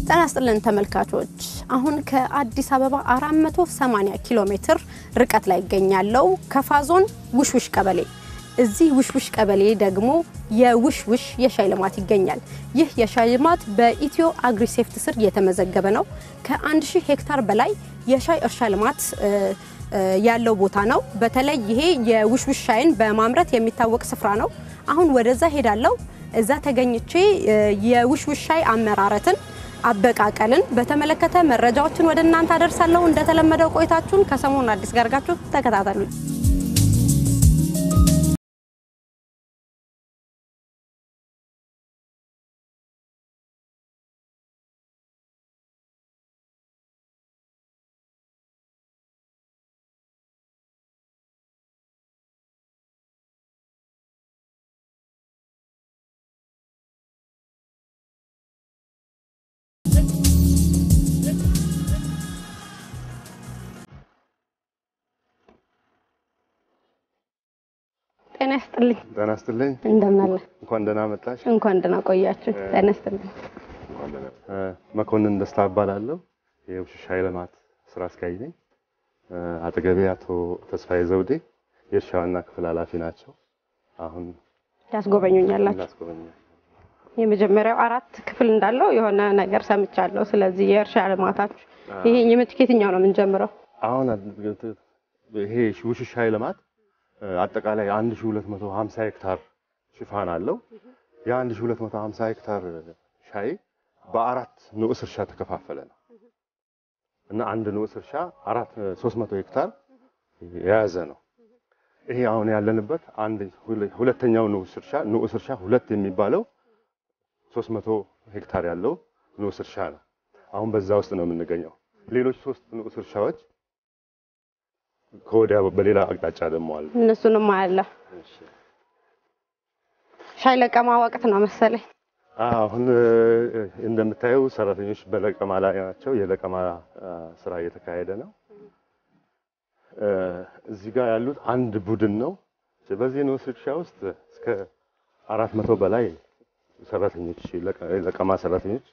ተናስተልን ተመልካቾች አሁን ከአዲስ አበባ 480 ኪሎ ሜትር ርቀት ላይ ይገኛለው ከፋዞን ውሽውሽ ቀበሌ እዚህ ውሽውሽ ቀበሌ ደግሞ የውሽውሽ የሻይ ልማት ይገኛል ይህ የሻይ ልማት በኢትዮ አግሪሴፍት ስር የተመዘገበ ነው ከ1000 ሄክታር በላይ የሻይ እርሻ ልማት ያለው ቦታ ነው በተለይ ይሄ የውሽውሽ ሻይን በማምረት የሚታወቅ ስፍራ ነው አሁን ወደዛ ሄዳለው እዛ ተገኝቼ የውሽውሽ ሻይ አመራረትን አበቃቀልን በተመለከተ መረጃዎችን ወደ እናንተ አደርሳለሁ እንደተለመደው ቆይታችሁን ከሰሞኑ አዲስ ጋርጋችሁ ተከታተሉ ተናስተልኝ እንደምናለ እንኳን ደህና መጣሽ እንኳን ደህና ቆያችሁ ተናስተልኝ መኮንን ደስታ ባላለው የውሽውሽ ሻይ ልማት ስራ አስኪያጅ ነኝ አጠገቤ አቶ ተስፋዬ ዘውዴ የእርሻና ክፍል ኃላፊ ናቸው አሁን ያስጎበኙኛላችሁ የመጀመሪያው 4 ክፍል እንዳለው የሆነ ነገር ሰምቻለሁ ስለዚህ የእርሻ ልማታችሁ ይሄ የምትከትኛው ነው ምን ጀምረው አሁን ይሄ ውሽውሽ ሻይ ልማት አጠቃላይ 1250 ሄክታር ሽፋን አለው ያ 1250 ሄክታር ሻይ በአራት ንዑስ እርሻ ተከፋፈለ ነው እና አንድ ንዑስ እርሻ 300 ሄክታር የያዘ ነው ይሄ አሁን ያለንበት ሁለተኛው ንዑስ እርሻ ሁለት የሚባለው 300 ሄክታር ያለው ንዑስ እርሻ ነው አሁን በዛ ውስጥ ነው የምንገኘው ሌሎች 3 ንዑስ እርሻዎች ኮዳ በሌላ አቅጣጫ ደግሞ አለ እነሱንም አለ ሻይ ለቀማ ወቅት ነው መሰለኝ አሁን እንደምታዩ ሰራተኞች በለቀማ ላይ ናቸው የለቀማ ስራ እየተካሄደ ነው እዚህ ጋር ያሉት አንድ ቡድን ነው በዚህ ንዑስ እርሻ ውስጥ እስከ 400 በላይ ሰራተኞች ለቀማ ሰራተኞች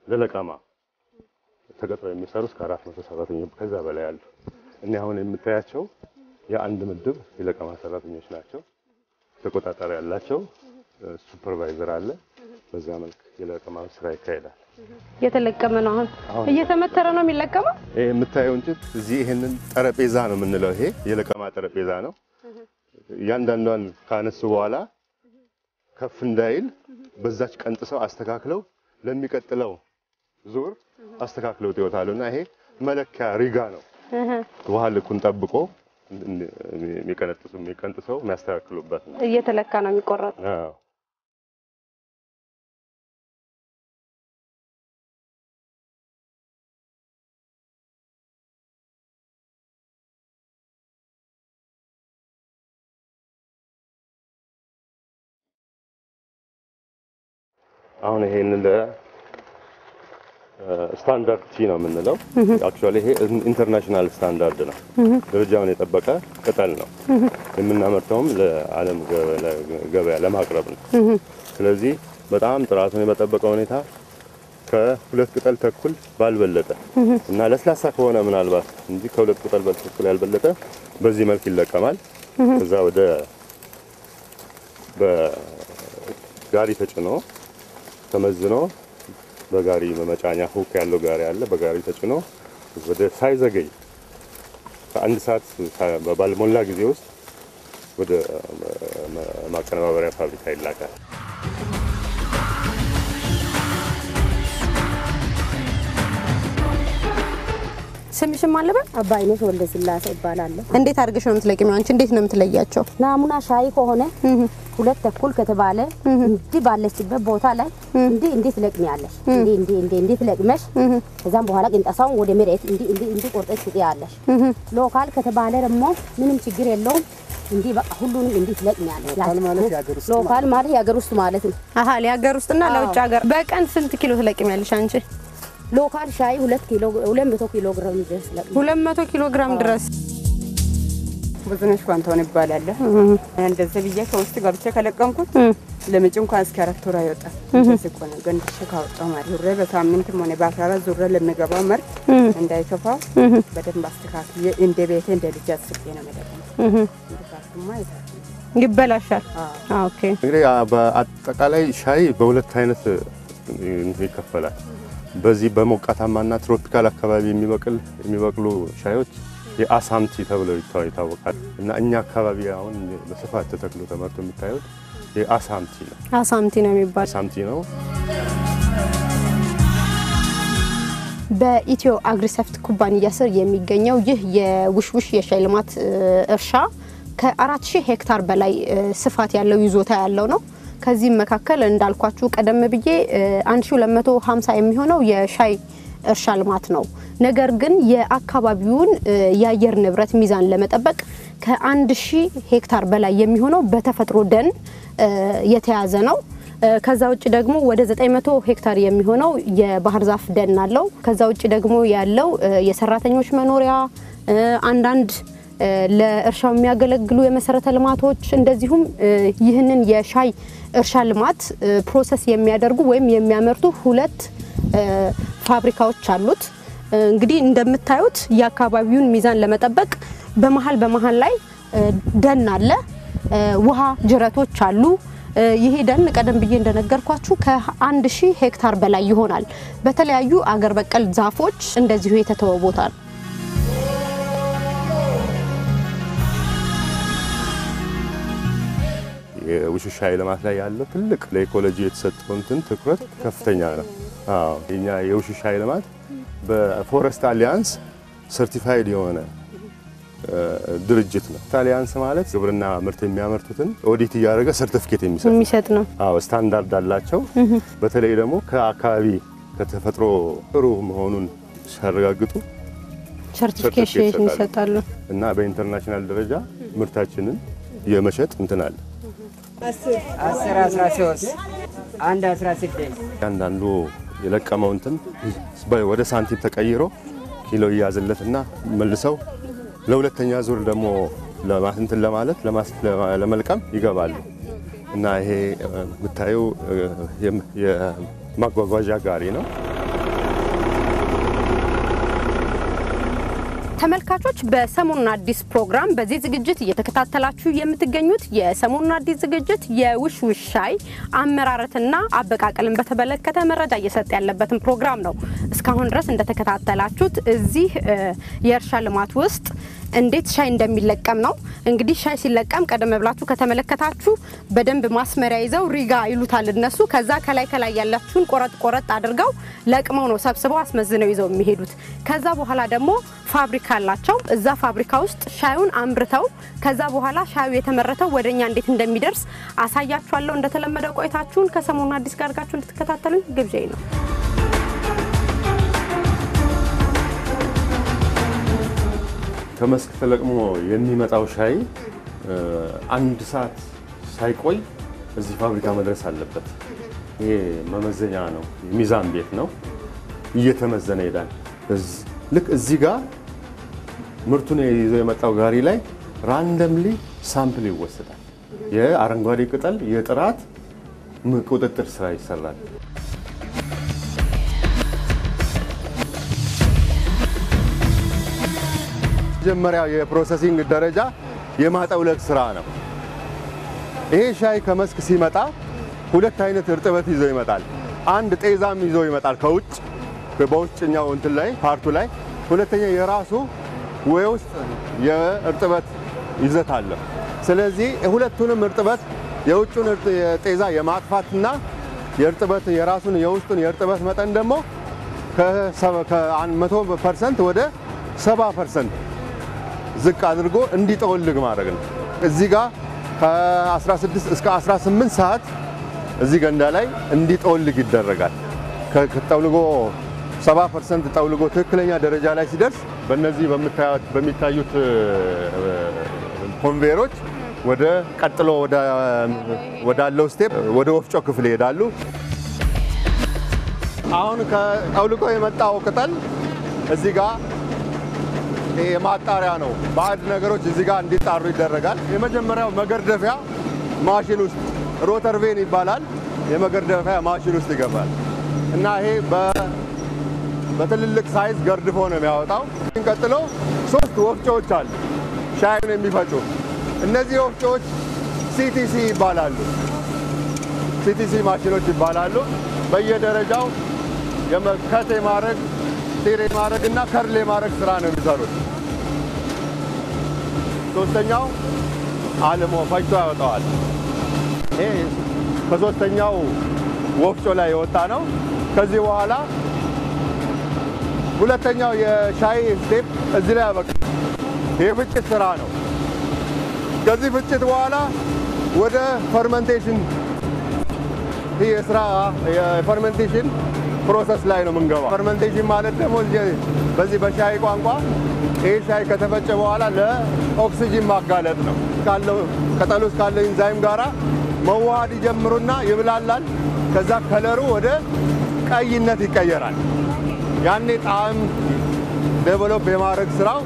ለለቀማ ተቀጥረው የሚሰሩ እስከ 400 ሰራተኞች ከዛ በላይ አሉ እኛ አሁን የምታያቸው የአንድ ምድብ የለቀማ ሰራተኞች ናቸው ተቆጣጣሪ ያላቸው ሱፐርቫይዘር አለ በዛ መልክ የለቀማ ስራ ይካሄዳል የተለቀመ ነው አሁን እየተመተረ ነው የሚለቀመው የምታየው እንጂ እዚህ ይሄንን ጠረጴዛ ነው የምንለው ይሄ የለቀማ ጠረጴዛ ነው ያንዳንዷን ካነሱ በኋላ ከፍ እንዳይል በዛች ቀንጥሰው አስተካክለው ለሚቀጥለው ዙር አስተካክለው ይወጣሉና ይሄ መለኪያ ሪጋ ነው ውሃ ልኩን ጠብቆ የሚቀንጥሰው የሚያስተካክሉበት ነው እየተለካ ነው የሚቆረጠው አዎ አሁን ይሄንን ስታንዳርድ ቲ ነው የምንለው አክቹአሊ ይሄ ኢንተርናሽናል ስታንዳርድ ነው ደረጃውን የጠበቀ ቅጠል ነው የምናመርተውም ለዓለም ገበያ ለማቅረብ ነው ስለዚህ በጣም ጥራቱን የጠበቀ ሁኔታ ከሁለት ቅጠል ተኩል ባልበለጠ እና ለስላሳ ከሆነ ምናልባት እንጂ ከሁለት ቅጠል ተኩል ያልበለጠ በዚህ መልክ ይለቀማል ከዛ ወደ በጋሪ ተጭኖ ተመዝኖ በጋሪ መመጫኛ ሁክ ያለው ጋሪ አለ በጋሪ ተጭኖ ወደ ሳይዘገይ ከአንድ ሰዓት ባልሞላ ጊዜ ውስጥ ወደ ማቀነባበሪያ ፋብሪካ ይላካል ስምሽም አለበት አባይነሽ ወልደ ስላሴ ይባላል እንዴት አድርገሽ ነው የምትለቂው አንቺ እንዴት ነው የምትለያቸው ናሙና ሻይ ከሆነ ሁለት ተኩል ከተባለ እንዲ ባለችበት ቦታ ላይ እንዴት ለቅሚያለሽ እንዴት ለቅመሽ ከዛም በኋላ ቅንጣሳውን ወደ መሬት እንዲ ቆርጠሽ ትያለሽ ሎካል ከተባለ ደግሞ ምንም ችግር የለውም እንዲ በቃ ሁሉንም እንዴት ለቅሚያለሽ ሎካል ማለት ያገር ውስጥ ማለት ነው አሃ ለያገር ውስጥና ለውጭ ሀገር በቀን ስንት ኪሎ ትለቅሚያለሽ አንቺ ሎካል ሻይ 200 ኪሎ ግራም ድረስ 200 ኪሎ ግራም ድረስ ብዙነሽ ኳንታውን ይባላል እንደዚህ ብዬ ከውስጥ ገብቼ ከለቀምኩት ለምጭ እንኳን እስከ 4 ወር አይወጣም እንደዚህ ቆነ ገንድሽ ካወጣው ማለት ዙሬ በሳምንት ሆነ በ14 ዙሬ ለሚገባው ምርት እንዳይከፋው በደንብ አስተካክዬ እንደ ቤቴ እንደ ልጅ አስቤ ነው መደረግ ይበላሻል ኦኬ እንግዲህ በአጠቃላይ ሻይ በሁለት አይነት ይከፈላል በዚህ በሞቃታማና ትሮፒካል አካባቢ የሚበቅሉ ሻዮች የአሳምቲ ተብለው ይታወቃል እና እኛ አካባቢ አሁን በስፋት ተተክሎ ተመርቶ የሚታዩት የአሳምቲ ነው አሳምቲ ነው የሚባል አሳምቲ ነው በኢትዮ አግሪሰፍት ኩባንያ ስር የሚገኘው ይህ የውሽውሽ የሻይ ልማት እርሻ ከ4000 ሄክታር በላይ ስፋት ያለው ይዞታ ያለው ነው ከዚህ መካከል እንዳልኳችሁ ቀደም ብዬ 1250 የሚሆነው የሻይ እርሻ ልማት ነው ነገር ግን የአካባቢውን የአየር ንብረት ሚዛን ለመጠበቅ ከ1000 ሄክታር በላይ የሚሆነው በተፈጥሮ ደን የተያዘ ነው ከዛ ውጭ ደግሞ ወደ 900 ሄክታር የሚሆነው የባህር ዛፍ ደን አለው ከዛ ውጭ ደግሞ ያለው የሰራተኞች መኖሪያ አንዳንድ ለእርሻው የሚያገለግሉ የመሰረተ ልማቶች እንደዚሁም ይህንን የሻይ እርሻ ልማት ፕሮሰስ የሚያደርጉ ወይም የሚያመርቱ ሁለት ፋብሪካዎች አሉት እንግዲህ እንደምታዩት የአካባቢውን ሚዛን ለመጠበቅ በመሃል ላይ ደን አለ ውሃ ጅረቶች አሉ ይሄ ደን ቀደም ብዬ እንደነገርኳችሁ ከ1000 ሄክታር በላይ ይሆናል በተለያዩ አገር በቀል ዛፎች እንደዚሁ የተተወቦታል የውሽውሽ ሻይ ልማት ላይ ያለው ትልቅ ለኢኮሎጂ የተሰጠው ትኩረት ከፍተኛ ነው የኛ የውሽውሽ ሻይ ልማት በፎረስት አሊያንስ ሰርቲፋይድ የሆነ ድርጅት ነው አሊያንስ ማለት ግብርና ምርት የሚያመርቱትን ኦዲት ያደረገ ሰርቲፊኬት የሚሰጥ ነው ስታንዳርድ አላቸው በተለይ ደግሞ ከአካባቢ ከተፈጥሮ ጥሩ መሆኑን ሲያረጋግጡ ሰርቲፊኬሽን ይሰጣሉ እና በኢንተርናሽናል ደረጃ ምርታችንን የመሸጥ አለ 10 13 1 16 አንዳንዱ የለቀመው ወደ ሳንቲም ተቀይሮ ኪሎ ይያዝለትና መልሰው ለሁለተኛ ዙር ደግሞ ለማለት ለመልቀም ይገባሉ እና ይሄ የምታየው የማጓጓዣ ጋሪ ነው ተመልካቾች በሰሞኑን አዲስ ፕሮግራም በዚህ ዝግጅት እየተከታተላችሁ የምትገኙት የሰሞኑን አዲስ ዝግጅት የውሽውሽ ሻይ አመራረትና አበቃቀልን በተመለከተ መረጃ እየሰጠ ያለበትን ፕሮግራም ነው እስካሁን ድረስ እንደተከታተላችሁት እዚህ የእርሻ ልማት ውስጥ እንዴት ሻይ እንደሚለቀም ነው እንግዲህ ሻይ ሲለቀም ቀደም ብላችሁ ከተመለከታችሁ በደንብ ማስመሪያ ይዘው ሪጋ ይሉታል እነሱ ከዛ ከላይ ያላችሁን ቆረጥ አድርገው ለቅመው ነው ሰብስበው አስመዝነው ይዘው የሚሄዱት ከዛ በኋላ ደግሞ ፋብሪካ አላቸው እዛ ፋብሪካ ውስጥ ሻዩን አምርተው ከዛ በኋላ ሻዩ የተመረተው ወደኛ እንዴት እንደሚደርስ አሳያችኋለሁ እንደተለመደው ቆይታችሁን ከሰሞኑን አዲስ ጋር ጋርችሁ እንድትከታተሉኝ ግብዣዬ ነው ከመስክ ተለቅሞ የሚመጣው ሻይ አንድ ሰዓት ሳይቆይ እዚህ ፋብሪካ መድረስ አለበት ይሄ መመዘኛ ነው ሚዛን ቤት ነው እየተመዘነ ይላል ልክ እዚህ ጋር ምርቱን ይዞ የመጣው ጋሪ ላይ ራንደምሊ ሳምፕል ይወሰዳል የአረንጓዴ ቅጠል የጥራት ቁጥጥር ስራ ይሰራል መጀመሪያው የፕሮሰሲንግ ደረጃ የማጠውለቅ ስራ ነው ይሄ ሻይ ከመስክ ሲመጣ ሁለት አይነት እርጥበት ይዞ ይመጣል አንድ ጤዛም ይዞ ይመጣል ከውጭ በውጭኛው ላይ ፓርቱ ላይ ሁለተኛ የራሱ ወይውስጥ የእርጥበት ይዘት አለ ስለዚህ ሁለቱንም እርጥበት የውጭውን ጤዛ የማጥፋትና የእርጥበት የራሱን የውስጡን የእርጥበት መጠን ደግሞ ከ100% ወደ 70% ዝቅ አድርጎ እንዲጠወልግ ማድረግ ነው እዚህ ጋር ከ16 እስከ 18 ሰዓት እዚህ ገንዳ ላይ እንዲጠወልግ ይደረጋል ከጠውልጎ 70% ጠውልጎ ትክክለኛ ደረጃ ላይ ሲደርስ በእነዚህ በሚታዩት ኮንቬየሮች ወደ ቀጥሎ ወደ አለው ስቴፕ ወደ ወፍጮ ክፍል ይሄዳሉ አሁን ከጠውልጎ የመጣው ቅጠል እዚህ ጋር ይሄ የማጣሪያ ነው። ባዕድ ነገሮች እዚህ ጋር እንዲጣሩ ይደረጋል። የመጀመሪያው መገርደፊያ ማሽን ውስጥ ሮተር ቬን ይባላል። የመገርደፊያ ማሽን ውስጥ ይገባል እና ይሄ በትልልቅ ሳይዝ ገርድፎ ነው የሚያወጣው። ቀጥሎ 3 ወፍጮዎች አሉ ሻዩን የሚፈጩ። እነዚህ ወፍጮዎች ሲቲሲ ይባላሉ። ሲቲሲ ማሽኖች ይባላሉ። በየደረጃው የመከተ ማድረግ ቴሬ ማድረግ እና ከርሌ ማድረግ ስራ ነው የሚሰሩት። ሶስተኛው አልሞ ፈጭቶ ያወጣዋል። ይሄ ከሶስተኛው ወፍጮ ላይ የወጣ ነው። ከዚህ በኋላ ሁለተኛው የሻይ ስቴፕ እዚህ ላይ ያበቃ። የፍጭት ስራ ነው። ከዚህ ፍጭት በኋላ ወደ ፈርመንቴሽን የፈርመንቴሽን ፕሮሰስ ላይ ነው የምንገባው። ፈርመንቴሽን ማለት ደግሞ በዚህ በሻይ ቋንቋ ይሄ ሻይ ከተፈጨ በኋላ ለኦክሲጅን ማጋለጥ ነው። ቅጠሉ ውስጥ ካለው ኢንዛይም ጋራ መዋሃድ ይጀምሩና ይብላላል። ከዛ ከለሩ ወደ ቀይነት ይቀየራል። ያኔ ጣዕም ዴቨሎፕ የማድረግ ስራው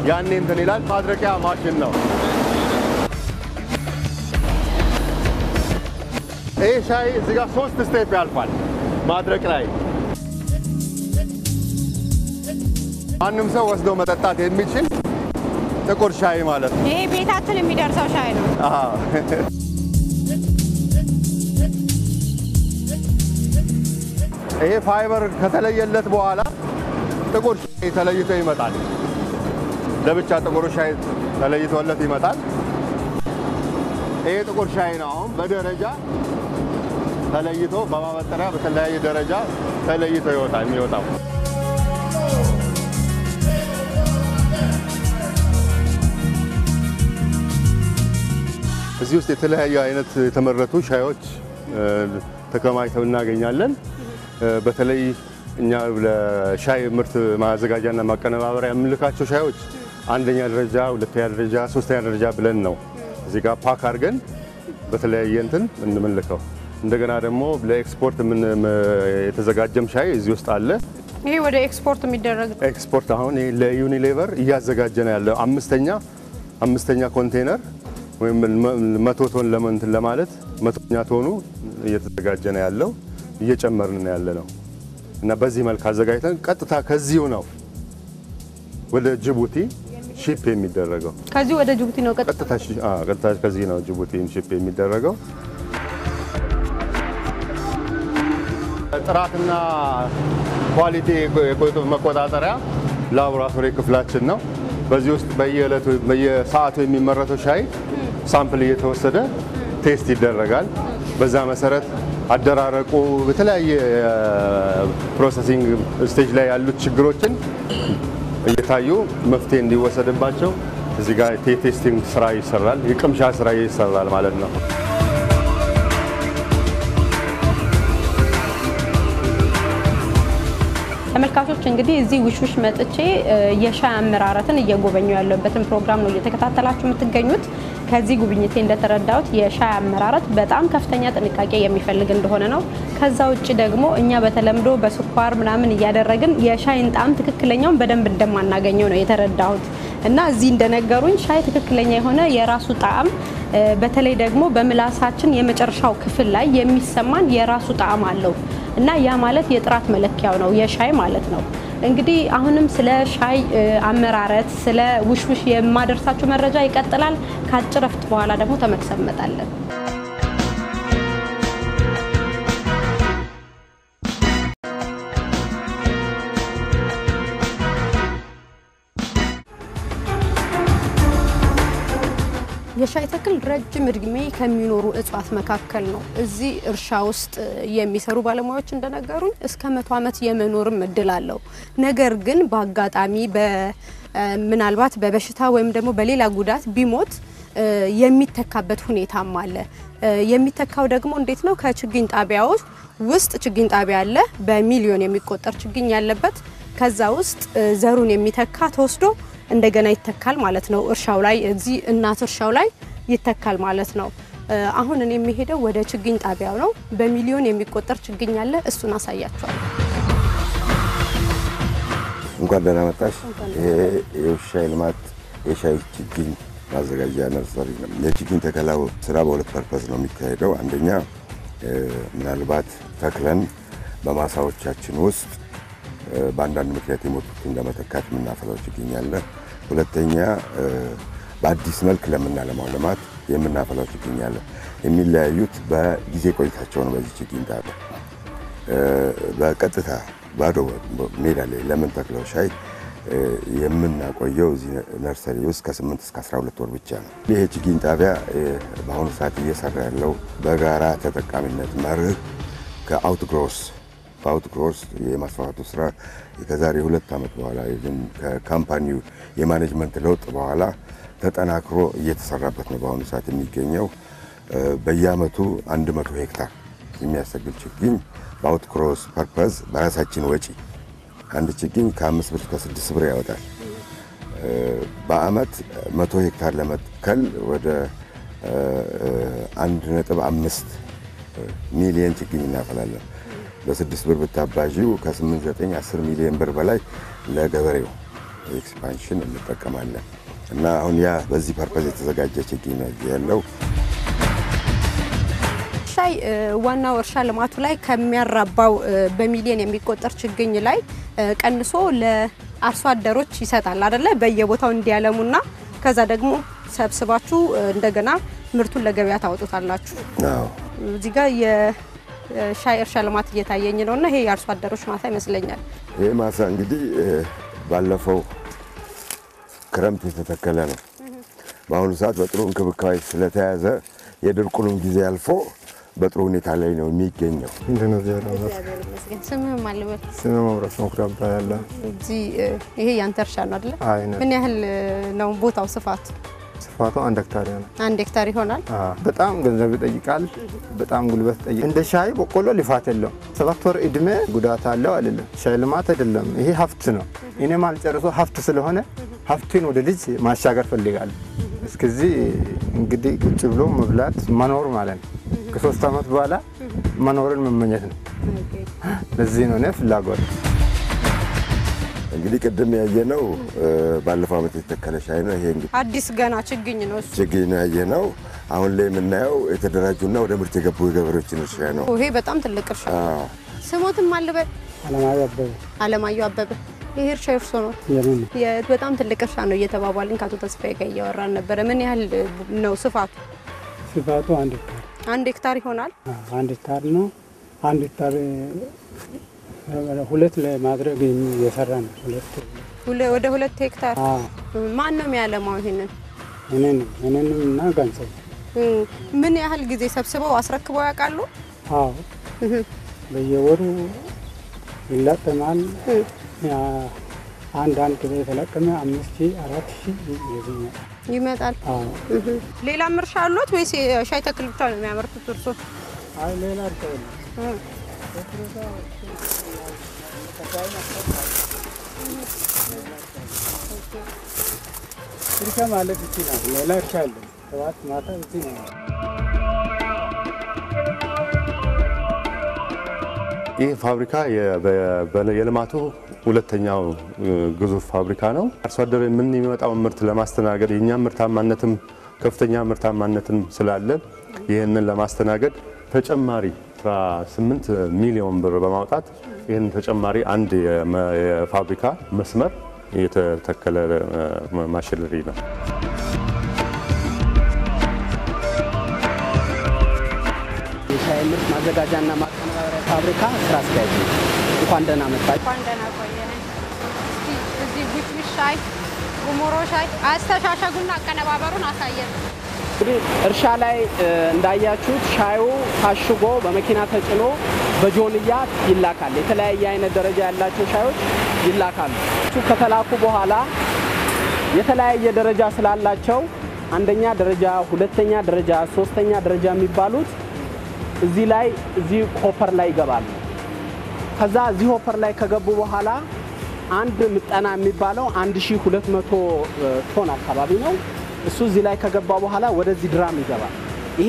ያኔ እንትን ይላል። ማድረቂያ ማሽን ነው። ይሄ ሻይ እዚህ ጋር 3 ስቴፕ ያልፋል ማድረቅ ላይ። ማንም ሰው ወስዶ መጠጣት የሚችል ጥቁር ሻይ ማለት ነው። ይሄ ቤታችን የሚደርሰው ሻይ ነው። አዎ። ይሄ ፋይበር ከተለየለት በኋላ ጥቁር ሻይ ተለይቶ ይመጣል። ለብቻ ጥቁር ሻይ ተለይቶለት ይመጣል። ይሄ ጥቁር ሻይ ነው። አሁን በደረጃ ተለይቶ በማበጠሪያ በተለያየ ደረጃ ተለይቶ የሚወጣው። እዚህ ውስጥ የተለያዩ አይነት የተመረቱ ሻዮች ተከማችተው እናገኛለን። በተለይ እኛ ለሻይ ምርት ማዘጋጃና ማቀነባበሪያ የምንልካቸው ሻዮች አንደኛ ደረጃ፣ ሁለተኛ ደረጃ፣ ሶስተኛ ደረጃ ብለን ነው እዚህ ጋር ፓክ አድርገን በተለያየ እንትን እንምልከው። እንደገና ደግሞ ለኤክስፖርት የተዘጋጀም ሻይ እዚህ ውስጥ አለ። ይሄ ወደ ኤክስፖርት የሚደረግ ኤክስፖርት አሁን ለዩኒሌቨር እያዘጋጀ ነው ያለው። አምስተኛ ኮንቴነር ወይም 100 ቶን ለመንትን ለማለት 100ኛ ቶኑ እየተዘጋጀ ነው ያለው። እየጨመርን ነው ያለነው እና በዚህ መልክ አዘጋጅተን ቀጥታ ከዚሁ ነው ወደ ጅቡቲ ሺፕ የሚደረገው። ከዚህ ወደ ጅቡቲ ነው ቀጥታ ከዚህ ነው ጅቡቲ ሺፕ የሚደረገው። ጥራትና ኳሊቲ መቆጣጠሪያ ላቦራቶሪ ክፍላችን ነው። በዚህ ውስጥ በየዕለቱ በየሰዓቱ የሚመረተው ሻይ ሳምፕል እየተወሰደ ቴስት ይደረጋል። በዛ መሰረት አደራረቁ በተለያየ ፕሮሰሲንግ ስቴጅ ላይ ያሉት ችግሮችን እየታዩ መፍትሄ እንዲወሰድባቸው እዚህ ጋር ቴስቲንግ ስራ ይሰራል፣ የቅምሻ ስራ ይሰራል ማለት ነው። ተመልካቾች እንግዲህ እዚህ ውሽውሽ መጥቼ የሻይ አመራረትን እየጎበኙ ያለበትን ፕሮግራም ነው እየተከታተላችሁ የምትገኙት። ከዚህ ጉብኝቴ እንደተረዳሁት የሻይ አመራረት በጣም ከፍተኛ ጥንቃቄ የሚፈልግ እንደሆነ ነው። ከዛ ውጪ ደግሞ እኛ በተለምዶ በስኳር ምናምን እያደረግን የሻይን ጣዕም ትክክለኛውን በደንብ እንደማናገኘው ነው የተረዳሁት እና እዚህ እንደነገሩኝ ሻይ ትክክለኛ የሆነ የራሱ ጣዕም በተለይ ደግሞ በምላሳችን የመጨረሻው ክፍል ላይ የሚሰማን የራሱ ጣዕም አለው እና ያ ማለት የጥራት መለኪያው ነው የሻይ ማለት ነው። እንግዲህ አሁንም ስለ ሻይ አመራረት ስለ ውሽውሽ የማደርሳችሁ መረጃ ይቀጥላል። ከአጭር ረፍት በኋላ ደግሞ ተመልሰን እንመጣለን። የሻይ ተክል ረጅም እድሜ ከሚኖሩ እጽዋት መካከል ነው። እዚህ እርሻ ውስጥ የሚሰሩ ባለሙያዎች እንደነገሩኝ እስከ 100 ዓመት የመኖርም እድል አለው። ነገር ግን በአጋጣሚ ምናልባት በበሽታ ወይም ደግሞ በሌላ ጉዳት ቢሞት የሚተካበት ሁኔታም አለ። የሚተካው ደግሞ እንዴት ነው? ከችግኝ ጣቢያዎች ውስጥ ችግኝ ጣቢያ አለ፣ በሚሊዮን የሚቆጠር ችግኝ ያለበት። ከዛ ውስጥ ዘሩን የሚተካ ተወስዶ እንደገና ይተካል ማለት ነው። እርሻው ላይ እዚህ እናት እርሻው ላይ ይተካል ማለት ነው። አሁን እኔ የሚሄደው ወደ ችግኝ ጣቢያው ነው። በሚሊዮን የሚቆጠር ችግኝ አለ፣ እሱን አሳያችኋለሁ። እንኳን ደህና መጣሽ። ይሄ የውሻ ልማት የሻይ ችግኝ ማዘጋጃ ነርሰሪ ነው። የችግኝ ተከላው ስራ በሁለት ፐርፐዝ ነው የሚካሄደው። አንደኛ ምናልባት ተክለን በማሳዎቻችን ውስጥ በአንዳንድ ምክንያት የሞቱትን ለመተካት የምናፈላው ችግኝ አለ። ሁለተኛ በአዲስ መልክ ለምናለማው ልማት የምናፈላው ችግኝ አለ። የሚለያዩት በጊዜ ቆይታቸው ነው። በዚህ ችግኝ ጣቢያ በቀጥታ ባዶ ሜዳ ላይ ለምን ተክለው ሻይ የምናቆየው እዚህ ነርሰሪ ውስጥ ከ8 እስከ 12 ወር ብቻ ነው። ይሄ ችግኝ ጣቢያ በአሁኑ ሰዓት እየሰራ ያለው በጋራ ተጠቃሚነት መርህ ከአውትግሮስ የማስፋፋቱ ስራ ከዛሬ 2 ዓመት በኋላ ከካምፓኒው የማኔጅመንት ለውጥ በኋላ ተጠናክሮ እየተሰራበት ነው። በአሁኑ ሰዓት የሚገኘው በየአመቱ 100 ሄክታር የሚያሰግል ችግኝ በአውትክሮስ ፐርፐዝ በራሳችን ወጪ አንድ ችግኝ ከ5 ብር እስከ 6 ብር ያወጣል። በአመት 100 ሄክታር ለመትከል ወደ 1.5 ሚሊዮን ችግኝ እናፈላለን። በ6 ብር ብታባዢው ከ8 9 10 ሚሊዮን ብር በላይ ለገበሬው ኤክስፓንሽን እንጠቀማለን እና አሁን ያ በዚህ ፐርፐዝ የተዘጋጀ ችግኝ ነው ያለው። ሻይ ዋናው እርሻ ልማቱ ላይ ከሚያራባው በሚሊዮን የሚቆጠር ችግኝ ላይ ቀንሶ ለአርሶ አደሮች ይሰጣል አይደለ? በየቦታው እንዲያለሙና ከዛ ደግሞ ሰብስባችሁ እንደገና ምርቱን ለገበያ ታወጡታላችሁ። አዎ እዚህ ጋር የሻይ እርሻ ልማት እየታየኝ ነውና ይሄ የአርሶ አደሮች ማሳ ይመስለኛል። ይሄ ማሳ እንግዲህ ባለፈው ክረምት የተተከለ ነው። በአሁኑ ሰዓት በጥሩ እንክብካቤ ስለተያዘ የድርቁንም ጊዜ አልፎ በጥሩ ሁኔታ ላይ ነው የሚገኘው። እንደነዚህ ያለው ስምህ ማለበት ስም መብራት መኩሪያ ያለ እዚህ ይሄ ያንተ እርሻ ነው አይደል? አይነት ምን ያህል ነው ቦታው ስፋት? ስፋቱ 1 ሄክታር ነው። 1 ሄክታር ይሆናል። በጣም ገንዘብ ይጠይቃል። በጣም ጉልበት ይጠይቃል። እንደ ሻይ በቆሎ ልፋት የለውም። 7 ወር እድሜ ጉዳት አለው አይደለም። ሻይ ልማት አይደለም። ይሄ ሀብት ነው። እኔ ማልጨርሶ ሀብት ስለሆነ ሀብቴን ወደ ልጅ ማሻገር ፈልጋለሁ። እስከዚህ እንግዲህ ቁጭ ብሎ መብላት መኖር ማለት ነው። ከ3 ዓመት በኋላ መኖርን መመኘት ነው። ለዚህ ነው ነው ፍላጎት። እንግዲህ ቅድም ያየነው ባለፈው ዓመት የተተከለ ሻይ ነው። ይሄ እንግዲህ አዲስ ገና ችግኝ ነው። እሱ ችግኝ ነው ያየነው። አሁን ላይ የምናየው የተደራጁና ወደ ምርት የገቡ የገበሬዎችን እርሻ ነው። ይሄ በጣም ትልቅ እርሻ ነው። ስሞትም አልበል አለማየሁ አበበ። ይሄ እርሻ እርሶ ነው? በጣም ትልቅ እርሻ ነው እየተባባልን ከአቶ ተስፋዬ ጋር እያወራን ነበረ። ምን ያህል ነው ስፋቱ? ስፋቱ 1 ሄክታር 1 ሄክታር ይሆናል። 1 ሄክታር ነው። 1 ሄክታር ሁለት ለማድረግ እየሰራ ነው። ወደ 2 ሄክታር። ማን ነው የሚያለማው ይሄንን? እኔንም እና ገንዘብ። ምን ያህል ጊዜ ሰብስበው አስረክበው ያውቃሉ? አዎ በየወሩ ይለቀማል። አንድ ጊዜ የተለቀመ 5000 4000 ይመጣል። ሌላም እርሻ አሉት ወይስ ሻይ ተክል ብቻ ነው የሚያመርቱት እርሶ? አይ ሌላ እርሻ የለም። እርሻ ማለት ይችላል። ሌላ እርሻ አለ። ጠዋት ማታ እዚህ ነው። ይህ ፋብሪካ የልማቱ ሁለተኛው ግዙፍ ፋብሪካ ነው። አርሶ አደር የሚመጣው ምርት ለማስተናገድ የኛ ምርታማነትም ከፍተኛ ምርታማነትም ስላለን ይሄንን ለማስተናገድ ተጨማሪ 18 ሚሊዮን ብር በማውጣት ይሄን ተጨማሪ አንድ የፋብሪካ መስመር የተተከለ ማሽነሪ ነው። የሻይ ምርት ማዘጋጃና ማቀነባበሪያ ፋብሪካ ስራ አስኪያጅ ነው። እንኳን ደህና መጣችሁ። እንኳን ደህና ቆየህ። እዚህ ቡችሽ ሻይ፣ ጉሞሮ ሻይ አስተሻሸጉና አቀነባበሩን አሳየን። እንግዲህ እርሻ ላይ እንዳያችሁት ሻዩ ታሽጎ በመኪና ተጭኖ በጆንያ ይላካል። የተለያየ አይነት ደረጃ ያላቸው ሻዮች ይላካሉ። ከተላኩ በኋላ የተለያየ ደረጃ ስላላቸው አንደኛ ደረጃ፣ ሁለተኛ ደረጃ፣ ሶስተኛ ደረጃ የሚባሉት እዚህ ሆፐር ላይ ይገባሉ። ከዛ እዚህ ሆፐር ላይ ከገቡ በኋላ አንድ ምጠና የሚባለው 1200 ቶን አካባቢ ነው። እሱ እዚህ ላይ ከገባ በኋላ ወደዚህ ድራም ይገባል። ይሄ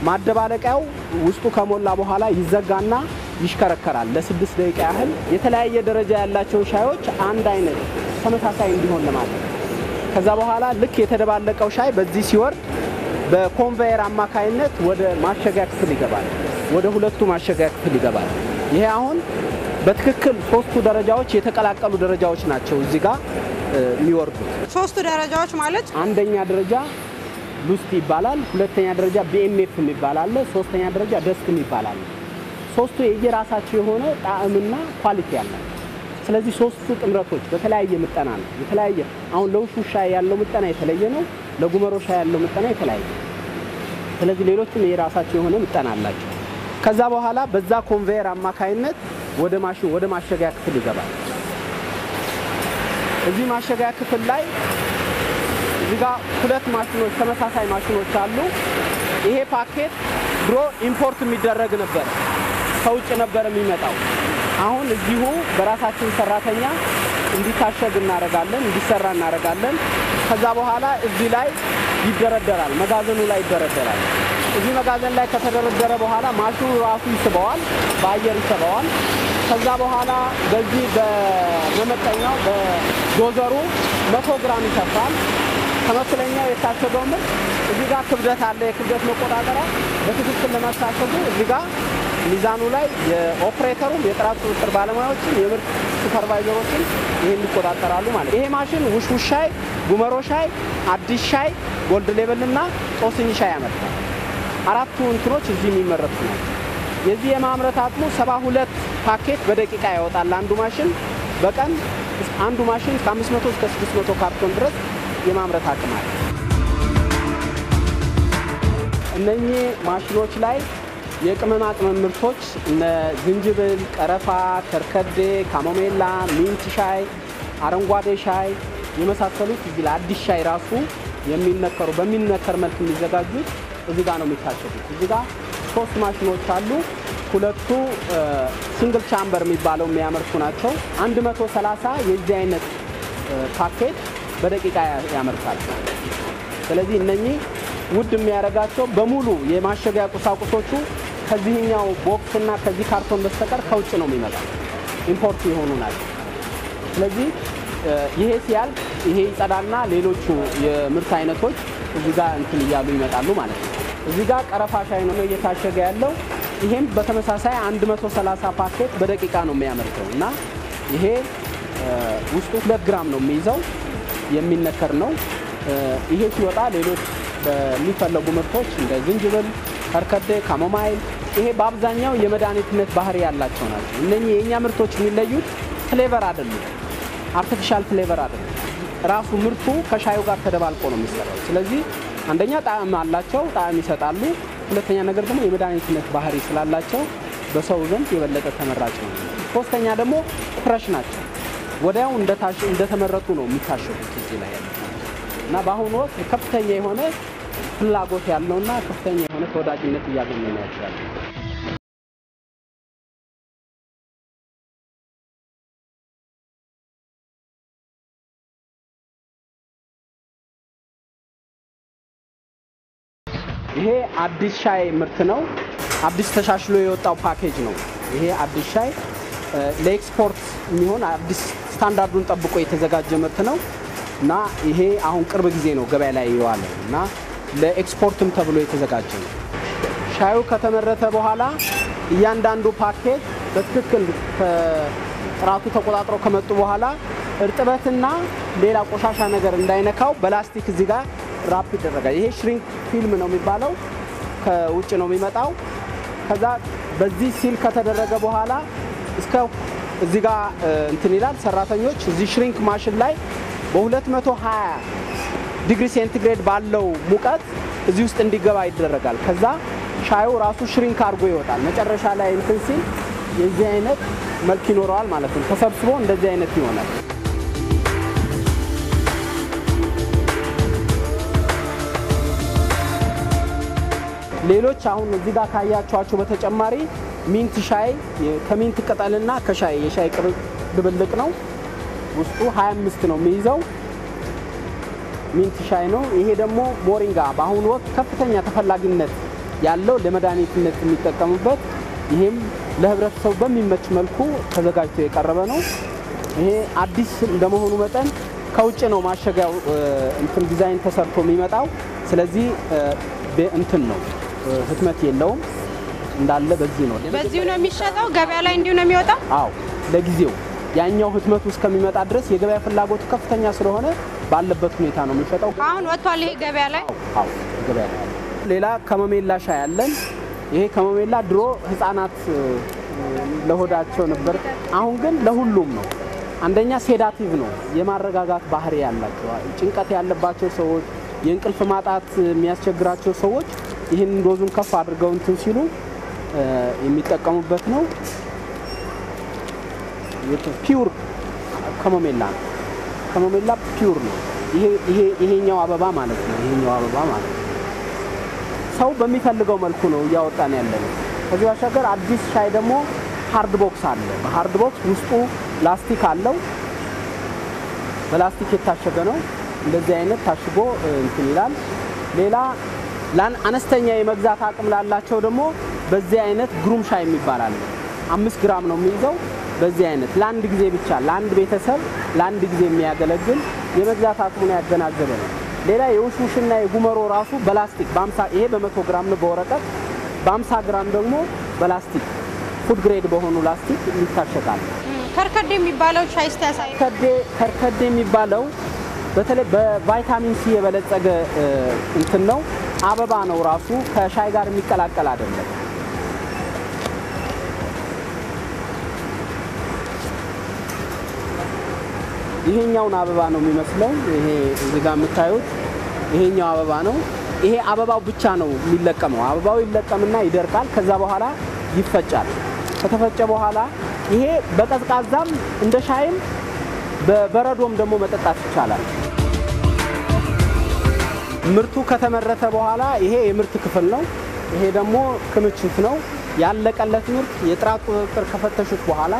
ማደባለቂያው ውስጡ ከሞላ በኋላ ይዘጋና ይሽከረከራል ለ6 ደቂቃ ያህል የተለያየ ደረጃ ያላቸው ሻዮች አንድ አይነት ተመሳሳይ እንዲሆን ለማድረግ ከዛ በኋላ ልክ የተደባለቀው ሻይ በዚህ ሲወርድ በኮንቬየር አማካይነት ወደ ማሸጊያ ክፍል ይገባል ወደ ሁለቱ ማሸጊያ ክፍል ይገባል ይሄ አሁን በትክክል ሶስቱ ደረጃዎች የተቀላቀሉ ደረጃዎች ናቸው እዚህ ጋር የሚወርዱት ሶስቱ ደረጃዎች ማለት አንደኛ ደረጃ ሉስት ይባላል ሁለተኛ ደረጃ ቢኤምኤፍ ይባላል ሶስተኛ ደረጃ ደስት ይባላል ሶስቱ የየራሳቸው የሆነ ጣዕምና ኳሊቲ ያለው ስለዚህ ሶስቱ ጥምረቶች በተለያየ ምጠና ነው የተለያየ አሁን ለውሹሽ ሻይ ያለው ምጠና የተለየ ነው ለጉመሮ ሻይ ያለው ምጠና የተለያየ ስለዚህ ሌሎችም የራሳቸው የሆነ ምጠና አላቸው ከዛ በኋላ በዛ ኮንቬየር አማካይነት ወደ ማሽን ወደ ማሸጊያ ክፍል ይገባል እዚህ ማሸጊያ ክፍል ላይ እዚህ ጋር ሁለት ማሽኖች ተመሳሳይ ማሽኖች አሉ ይሄ ፓኬት ድሮ ኢምፖርት የሚደረግ ነበር ከውጭ ነበር የሚመጣው አሁን እዚሁ በራሳችን ሰራተኛ እንዲታሸግ እናረጋለን እንዲሰራ እናረጋለን ከዛ በኋላ እዚህ ላይ ይደረደራል መጋዘኑ ላይ ይደረደራል እዚህ መጋዘን ላይ ከተደረደረ በኋላ ማሽኑ ራሱ ይስበዋል በአየር ይስበዋል ከዛ በኋላ በዚህ በመመጠኛው በዶዘሩ 100 ግራም ይሰፋል ከመሰለኛው የታሸገው ምርት እዚህ ጋር ክብደት አለ የክብደት መቆጣጠሪያ በትክክል ለማሳሰቡ እዚህ ጋር ሚዛኑ ላይ የኦፕሬተሩ የጥራት ቁጥጥር ባለሙያዎችን የምርት ሱፐርቫይዘሮችን ይሄን ይቆጣጠራሉ ማለት ይሄ ማሽን ውሽውሽ ሻይ ጉመሮ ሻይ አዲስ ሻይ ጎልድ ሌቨል እና ጦስኝ ሻይ ያመርታል አራቱ እንትኖች እዚህ የሚመረቱ ነው የዚህ የማምረት አቅሙ 72 ፓኬት በደቂቃ ያወጣል አንዱ ማሽን በቀን አንዱ ማሽን ከ500 እስከ 600 ካርቶን ድረስ የማምረት አቅም አለው እነኚህ ማሽኖች ላይ የቅመማ ቅመም ምርቶች እነ ዝንጅብል ቀረፋ ከርከዴ ካሞሜላ ሚንት ሻይ አረንጓዴ ሻይ የመሳሰሉት እዚህ አዲስ ሻይ ራሱ የሚነከሩ በሚነከር መልክ የሚዘጋጁት እዚህ ጋር ነው የሚታሸጉት እዚህ ጋር 3 ማሽኖች አሉ ሁለቱ ሲንግል ቻምበር የሚባለው የሚያመርቱ ናቸው 130 የዚህ አይነት ፓኬት በደቂቃ ያመርታል ስለዚህ እነኚህ ውድ የሚያረጋቸው በሙሉ የማሸጊያ ቁሳቁሶቹ ከዚህኛው ቦክስና ከዚህ ካርቶን በስተቀር ከውጭ ነው የሚመጣው ኢምፖርት የሆኑ ናቸው ስለዚህ ይሄ ሲያልቅ ይሄ ይጸዳና ሌሎቹ የምርት አይነቶች እዚህ ጋር እንትን ይያሉ ይመጣሉ ማለት ነው እዚህ ጋር ቀረፋ ሻይ ነው እየታሸገ ያለው ይሄም በተመሳሳይ 130 ፓኬት በደቂቃ ነው የሚያመርተው እና ይሄ ውስጡ 2 ግራም ነው የሚይዘው የሚነከር ነው ይሄ ሲወጣ ሌሎች በሚፈለጉ ምርቶች እንደ ዝንጅብል ከርከዴ ካሞማይል ይሄ በአብዛኛው የመድኃኒትነት ባህሪ ያላቸው ናቸው እነኚህ የኛ ምርቶች የሚለዩት ፍሌቨር አይደሉም አርቲፊሻል ፍሌቨር አይደለም ራሱ ምርቱ ከሻዩ ጋር ተደባልቆ ነው የሚሰራው ስለዚህ አንደኛ ጣዕም አላቸው ጣዕም ይሰጣሉ ሁለተኛ ነገር ደግሞ የመድኃኒትነት ባህሪ ስላላቸው በሰው ዘንድ የበለጠ ተመራጭ ነው ሶስተኛ ደግሞ ፍሬሽ ናቸው ወዲያው እንደተመረቱ ነው የሚታሸጉት እዚህ ላይ እና በአሁኑ ወቅት ከፍተኛ የሆነ ፍላጎት ያለውና ከፍተኛ የሆነ ተወዳጅነት እያገኘ ነው ያለው ይሄ አዲስ ሻይ ምርት ነው አዲስ ተሻሽሎ የወጣው ፓኬጅ ነው ይሄ አዲስ ሻይ ለኤክስፖርት የሚሆን አዲስ ስታንዳርዱን ጠብቆ የተዘጋጀ ምርት ነው እና ይሄ አሁን ቅርብ ጊዜ ነው ገበያ ላይ የዋለው እና ለኤክስፖርትም ተብሎ የተዘጋጀ ነው ሻዩ ከተመረተ በኋላ እያንዳንዱ ፓኬት በትክክል ጥራቱ ተቆጣጥሮ ከመጡ በኋላ እርጥበትና ሌላ ቆሻሻ ነገር እንዳይነካው በላስቲክ እዚህ ጋር ራፕ ይደረጋል ይሄ ሽሪንክ ፊልም ነው የሚባለው ከውጭ ነው የሚመጣው ከዛ በዚህ ሲል ከተደረገ በኋላ እስከ እዚህ ጋር እንትን ይላል ሰራተኞች እዚህ ሽሪንክ ማሽን ላይ በ220 ዲግሪ ሴንቲግሬድ ባለው ሙቀት እዚህ ውስጥ እንዲገባ ይደረጋል ከዛ ሻዩ ራሱ ሽሪንክ አድርጎ ይወጣል መጨረሻ ላይ እንትን ሲል የዚህ አይነት መልክ ይኖረዋል ማለት ነው ተሰብስቦ እንደዚህ አይነት ይሆናል ሌሎች አሁን እዚህ ጋር ካያችኋቸው በተጨማሪ ሚንት ሻይ ከሚንት ቅጠልና ከሻይ የሻይ ድብልቅ ነው ውስጡ 25 ነው የሚይዘው ሚንት ሻይ ነው ይሄ ደግሞ ሞሪንጋ በአሁኑ ወቅት ከፍተኛ ተፈላጊነት ያለው ለመድኃኒትነት የሚጠቀሙበት ይሄም ለህብረተሰቡ በሚመች መልኩ ተዘጋጅቶ የቀረበ ነው። ይሄ አዲስ እንደመሆኑ መጠን ከውጭ ነው ማሸጊያው እንትን ዲዛይን ተሰርቶ የሚመጣው። ስለዚህ እንትን ነው ህትመት የለውም እንዳለ በዚህ ነው የሚሸጠው። ገበያ ላይ እንዲሁ ነው የሚወጣው። አዎ ለጊዜው ያኛው ህትመቱ እስከሚመጣ ድረስ የገበያ ፍላጎቱ ከፍተኛ ስለሆነ ባለበት ሁኔታ ነው የሚሸጠው። አሁን ወጥቷል ይሄ ገበያ ላይ። አዎ ገበያ ላይ። ሌላ ከመሜላ ሻይ አለን። ይሄ ከመሜላ ድሮ ህፃናት ለሆዳቸው ነበር፣ አሁን ግን ለሁሉም ነው። አንደኛ ሴዳቲቭ ነው፣ የማረጋጋት ባህሪ ያላቸው ጭንቀት ያለባቸው ሰዎች፣ የእንቅልፍ ማጣት የሚያስቸግራቸው ሰዎች ይህን ዶዙን ከፍ አድርገው እንትን ሲሉ የሚጠቀሙበት ነው። ፒውር ከመሜላ ነው። ከመሜላ ፒውር ነው። ይሄኛው አበባ ማለት ነው። ይሄኛው አበባ ማለት ነው። ሰው በሚፈልገው መልኩ ነው እያወጣን ያለነው። ከዚህ ባሻገር አዲስ ሻይ ደግሞ ሃርድ ቦክስ አለ። በሃርድ ቦክስ ውስጡ ላስቲክ አለው። በላስቲክ የታሸገ ነው። እንደዚህ አይነት ታሽጎ እንትን ይላል። ሌላ አነስተኛ የመግዛት አቅም ላላቸው ደግሞ በዚህ አይነት ግሩም ሻይ የሚባል አለ። 5 ግራም ነው የሚይዘው። በዚህ አይነት ለአንድ ጊዜ ብቻ ለአንድ ቤተሰብ ለአንድ ጊዜ የሚያገለግል የመግዛት አቅሙን ያገናዘበ ነው። ሌላ የውሽውሽና የጉመሮ ራሱ በላስቲክ በ50 ይሄ በ100 ግራም ነው በወረቀት በ50 ግራም ደግሞ በላስቲክ ፉድ ግሬድ በሆኑ ላስቲክ ይታሸጋል። ከርከዴ የሚባለው ሻይ ስታሳይ ከርከዴ የሚባለው በተለይ በቫይታሚን ሲ የበለጸገ እንትን ነው። አበባ ነው ራሱ ከሻይ ጋር የሚቀላቀል አይደለም። ይሄኛውን አበባ ነው የሚመስለው። ይሄ እዚህ ጋር የምታዩት ይሄኛው አበባ ነው። ይሄ አበባው ብቻ ነው የሚለቀመው። አበባው ይለቀምና ይደርቃል። ከዛ በኋላ ይፈጫል። ከተፈጨ በኋላ ይሄ በቀዝቃዛም እንደ ሻይም በበረዶም ደግሞ መጠጣት ይቻላል። ምርቱ ከተመረተ በኋላ ይሄ የምርት ክፍል ነው። ይሄ ደግሞ ክምችት ነው። ያለቀለት ምርት የጥራት ቁጥጥር ከፈተሹት በኋላ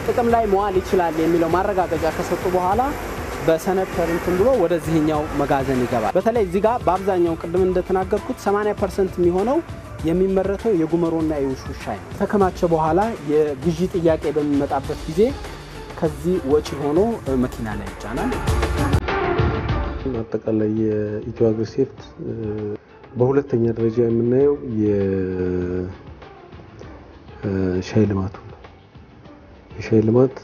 ጥቅም ላይ መዋል ይችላል የሚለው ማረጋገጫ ከሰጡ በኋላ በሰነድ እንትን ብሎ ወደዚህኛው መጋዘን ይገባል። በተለይ እዚህ ጋር በአብዛኛው ቅድም እንደተናገርኩት 80% የሚሆነው የሚመረተው የጉመሮና የውሽውሽ ሻይ ነው። ተከማቸ በኋላ የግዢ ጥያቄ በሚመጣበት ጊዜ ከዚህ ወጪ ሆኖ መኪና ላይ ይጫናል። አጠቃላይ የኢትዮ አግሪሴፍት በሁለተኛ ደረጃ የምናየው የሻይ ልማቱ ነው። የሻይ ልማት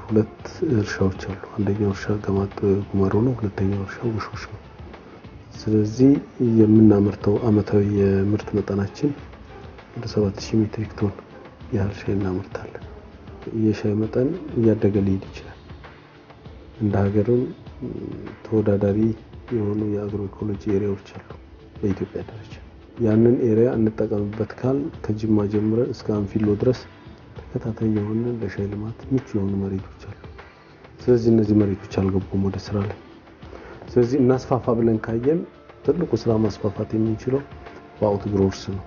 ሁለት እርሻዎች አሉ። አንደኛው እርሻ ጉመሮ ነው፣ ሁለተኛው እርሻ ውሽውሽ ነው። ስለዚህ የምናመርተው አመታዊ የምርት መጠናችን ወደ 7000 ሜትሪክ ቶን ያህል ሻይ እናመርታለን። የሻይ መጠን እያደገ ሊሄድ ይችላል። እንደ ሀገርም ተወዳዳሪ የሆኑ የአግሮ ኢኮሎጂ ኤሪያዎች አሉ በኢትዮጵያ ደረጃ። ያንን ኤሪያ እንጠቀምበት ካል ከጅማ ጀምረን እስከ አንፊሎ ድረስ ተከታታይ የሆነ ለሻይ ልማት ምቹ የሆኑ መሬቶች አሉ። ስለዚህ እነዚህ መሬቶች አልገቡም ወደ ስራ ላይ። ስለዚህ እናስፋፋ ብለን ካየን ትልቁ ስራ ማስፋፋት የምንችለው በአውት ግሮርስ ነው።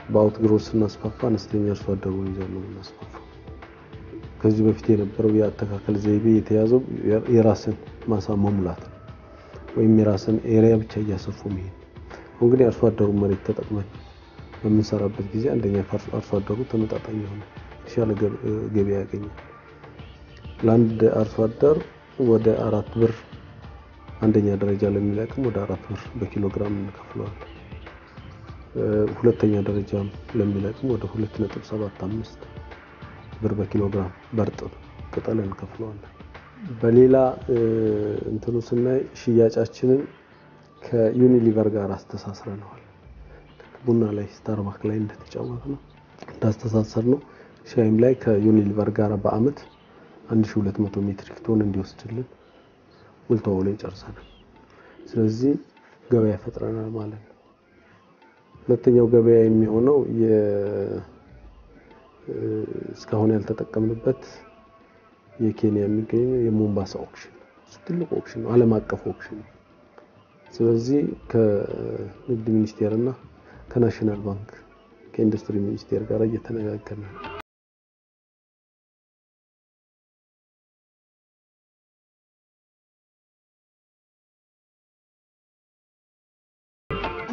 በአውት ግሮርስ እናስፋፋ አነስተኛ አርሶ አደሩን ይዘን ነው እናስፋፋው። ከዚህ በፊት የነበረው የአተካከል ዘይቤ የተያዘው የራስን ማሳ መሙላት ወይም የራስን ኤሪያ ብቻ እያሰፉ መሄድ። እንግዲህ አርሶ አደሩ መሬት ተጠቅመን በምንሰራበት ጊዜ አንደኛ አርሶ አደሩ ተመጣጣኝ የሆነ የተሻለ ገበያ ያገኛል። ለአንድ አርሶ አደር ወደ 4 ብር አንደኛ ደረጃ ለሚለቅም ወደ 4 ብር በኪሎ ግራም እንከፍለዋለን። ሁለተኛ ደረጃ ለሚለቅም ወደ 2.75 ብር በኪሎ ግራም በርጥብ ቅጠል እንከፍለዋለን። በሌላ እንትኑ ስናይ ሽያጫችንን ከዩኒሊቨር ጋር አስተሳስረናል። ቡና ላይ ስታርባክ ላይ እንደተጫወተ ነው እንዳስተሳሰር ነው። ሻይም ላይ ከዩኒሊቨር ጋር በአመት 1200 ሜትሪክ ቶን እንዲወስድልን ውል ተዋውለን ጨርሰናል። ስለዚህ ገበያ ፈጥረናል ማለት ነው። ሁለተኛው ገበያ የሚሆነው እስካሁን ያልተጠቀምንበት የኬንያ የሚገኘው የሞምባሳ ኦክሽን ትልቅ ኦክሽን ነው፣ ዓለም አቀፍ ኦክሽን ነው። ስለዚህ ከንግድ ሚኒስቴርና ከናሽናል ባንክ ከኢንዱስትሪ ሚኒስቴር ጋር እየተነጋገርን ነው።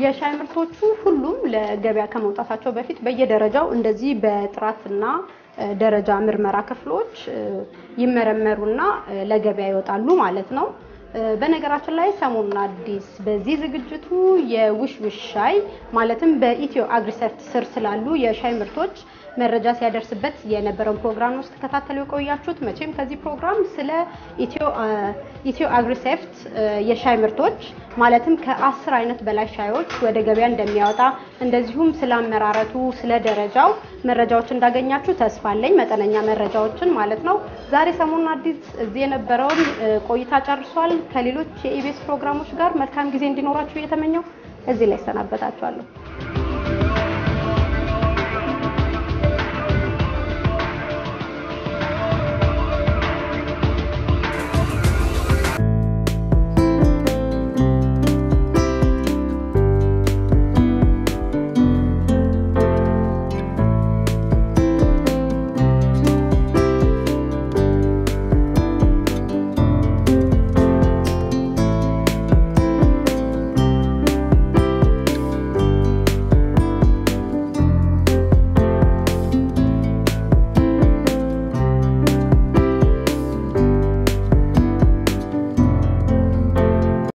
የሻይ ምርቶቹ ሁሉም ለገበያ ከመውጣታቸው በፊት በየደረጃው እንደዚህ በጥራትና ደረጃ ምርመራ ክፍሎች ይመረመሩና ለገበያ ይወጣሉ ማለት ነው። በነገራችን ላይ ሰሞኑን አዲስ በዚህ ዝግጅቱ የውሽውሽ ሻይ ማለትም በኢትዮ አግሪሴፍት ስር ስላሉ የሻይ ምርቶች መረጃ ሲያደርስበት የነበረው ፕሮግራም ውስጥ ተከታተሉ የቆያችሁት መቼም ከዚህ ፕሮግራም ስለ ኢትዮ አግሪሴፍት የሻይ ምርቶች ማለትም ከ10 አይነት በላይ ሻዮች ወደ ገበያ እንደሚያወጣ እንደዚሁም ስለ አመራረቱ ስለ ደረጃው መረጃዎች እንዳገኛችሁ ተስፋ አለኝ መጠነኛ መረጃዎችን ማለት ነው። ዛሬ ሰሞኑን አዲስ እዚህ የነበረውን ቆይታ ጨርሷል። ከሌሎች የኢቢኤስ ፕሮግራሞች ጋር መልካም ጊዜ እንዲኖራችሁ እየተመኘው እዚህ ላይ ሰናበታችኋለሁ።